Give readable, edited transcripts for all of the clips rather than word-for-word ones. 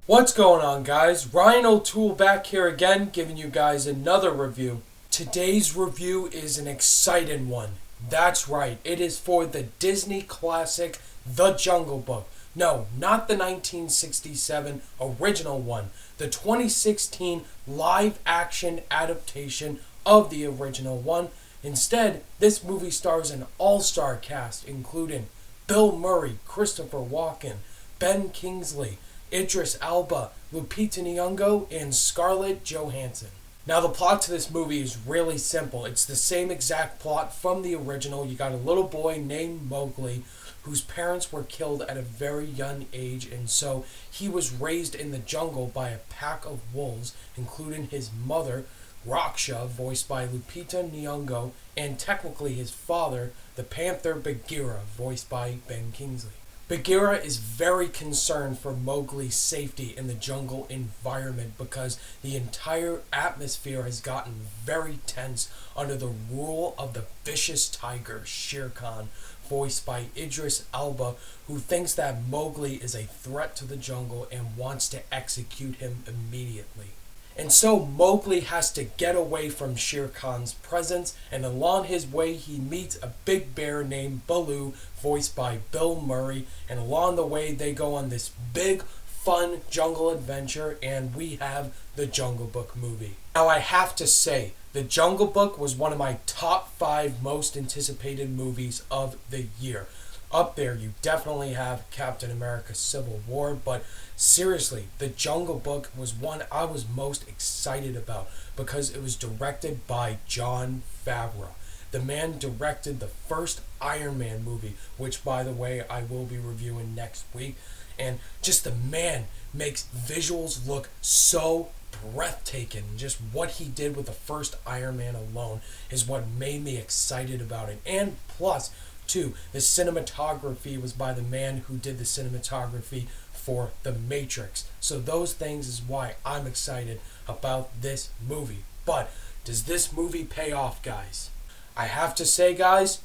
What's going on, guys? Ryan O'Toole back here again, giving you guys another review. Today's review is an exciting one. That's right, it is for the Disney classic The Jungle Book. No, not the 1967 original one, the 2016 live-action adaptation of the original one. Instead, this movie stars an all-star cast including Bill Murray, Christopher Walken, Ben Kingsley, Idris Elba, Lupita Nyong'o, and Scarlett Johansson. Now, the plot to this movie is really simple. It's the same exact plot from the original. You got a little boy named Mowgli whose parents were killed at a very young age, and so he was raised in the jungle by a pack of wolves, including his mother, Raksha, voiced by Lupita Nyong'o, and technically his father, the panther Bagheera, voiced by Ben Kingsley. Bagheera is very concerned for Mowgli's safety in the jungle environment because the entire atmosphere has gotten very tense under the rule of the vicious tiger Shere Khan, voiced by Idris Elba, who thinks that Mowgli is a threat to the jungle and wants to execute him immediately. And so Mowgli has to get away from Shere Khan's presence, and along his way he meets a big bear named Baloo, voiced by Bill Murray, and along the way they go on this big, fun jungle adventure, and we have the Jungle Book movie. Now, I have to say, the Jungle Book was one of my top 5 most anticipated movies of the year. Up there, you definitely have Captain America Civil War, but seriously, The Jungle Book was one I was most excited about because it was directed by Jon Favreau. The man directed the first Iron Man movie, which, by the way, I will be reviewing next week, and just the man makes visuals look so breathtaking. Just what he did with the first Iron Man alone is what made me excited about it, and plus, too, the cinematography was by the man who did the cinematography for The Matrix. So those things is why I'm excited about this movie. But does this movie pay off, guys? I have to say, guys,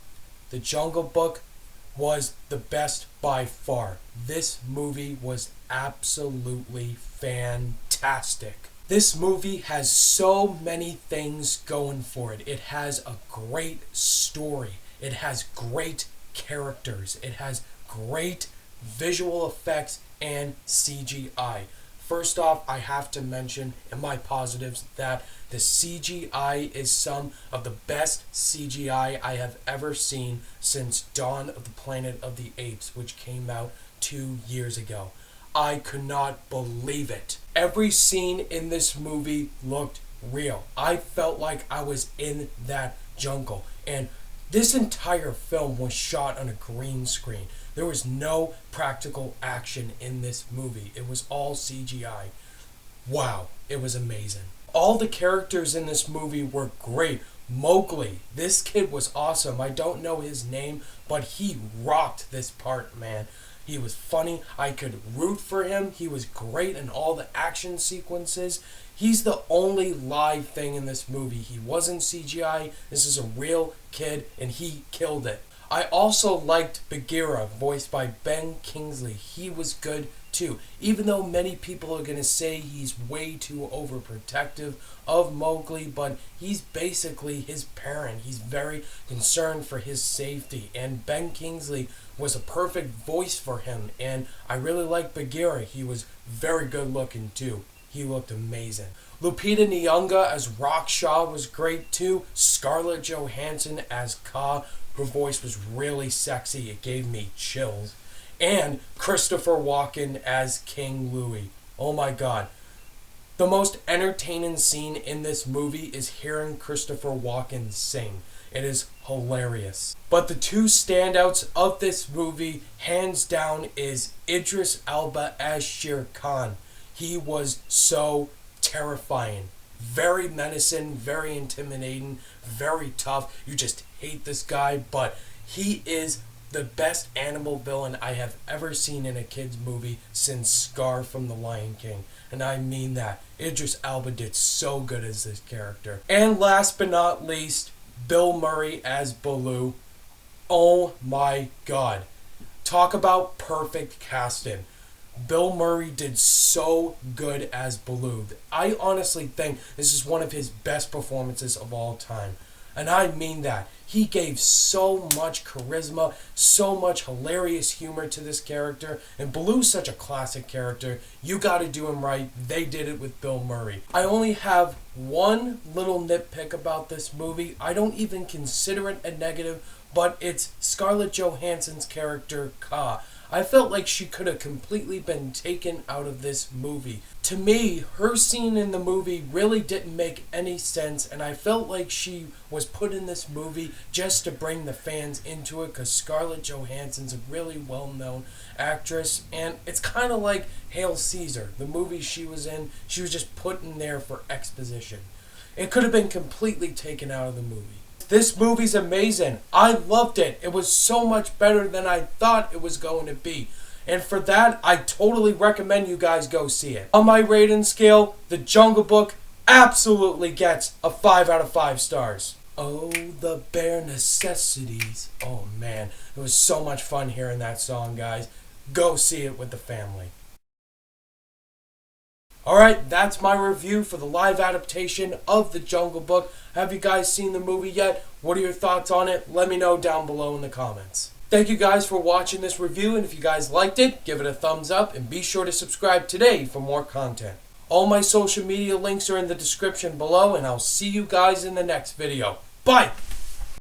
The Jungle Book was the best by far. This movie was absolutely fantastic. This movie has so many things going for it. It has a great story. It has great characters. It has great visual effects and CGI. First off, I have to mention in my positives that the CGI is some of the best CGI I have ever seen since Dawn of the Planet of the Apes, which came out 2 years ago. I could not believe it. Every scene in this movie looked real. I felt like I was in that jungle, and this entire film was shot on a green screen. There was no practical action in this movie. It was all CGI. Wow, it was amazing. All the characters in this movie were great. Mowgli, this kid was awesome. I don't know his name, but he rocked this part, man. He was funny. I could root for him. He was great in all the action sequences. He's the only live thing in this movie. He wasn't CGI. This is a real kid, and he killed it. I also liked Bagheera, voiced by Ben Kingsley. He was good too. Even though many people are going to say he's way too overprotective of Mowgli, but he's basically his parent. He's very concerned for his safety, and Ben Kingsley was a perfect voice for him, and I really liked Bagheera. He was very good looking too. He looked amazing. Lupita Nyong'o as Raksha was great too. Scarlett Johansson as Kaa. Her voice was really sexy. It gave me chills. And Christopher Walken as King Louie. Oh my god. The most entertaining scene in this movie is hearing Christopher Walken sing. It is hilarious. But the two standouts of this movie, hands down, is Idris Elba as Shere Khan. He was so terrifying. Very menacing, very intimidating, very tough. You just hate this guy, but he is the best animal villain I have ever seen in a kid's movie since Scar from The Lion King. And I mean that. Idris Elba did so good as this character. And last but not least, Bill Murray as Baloo. Oh my god. Talk about perfect casting. Bill Murray did so good as Baloo. I honestly think this is one of his best performances of all time. And I mean that. He gave so much charisma, so much hilarious humor to this character. And Baloo's such a classic character. You gotta do him right. They did it with Bill Murray. I only have one little nitpick about this movie. I don't even consider it a negative, but it's Scarlett Johansson's character, Ka. I felt like she could have completely been taken out of this movie. To me, her scene in the movie really didn't make any sense, and I felt like she was put in this movie just to bring the fans into it, because Scarlett Johansson's a really well-known actress, and it's kind of like Hail Caesar, the movie she was in. She was just put in there for exposition. It could have been completely taken out of the movie. This movie's amazing. I loved it. It was so much better than I thought it was going to be. And for that, I totally recommend you guys go see it. On my rating scale, The Jungle Book absolutely gets a 5 out of 5 stars. Oh, the bare necessities. Oh man, it was so much fun hearing that song, guys. Go see it with the family. Alright, that's my review for the live adaptation of The Jungle Book. Have you guys seen the movie yet? What are your thoughts on it? Let me know down below in the comments. Thank you guys for watching this review, and if you guys liked it, give it a thumbs up, and be sure to subscribe today for more content. All my social media links are in the description below, and I'll see you guys in the next video. Bye!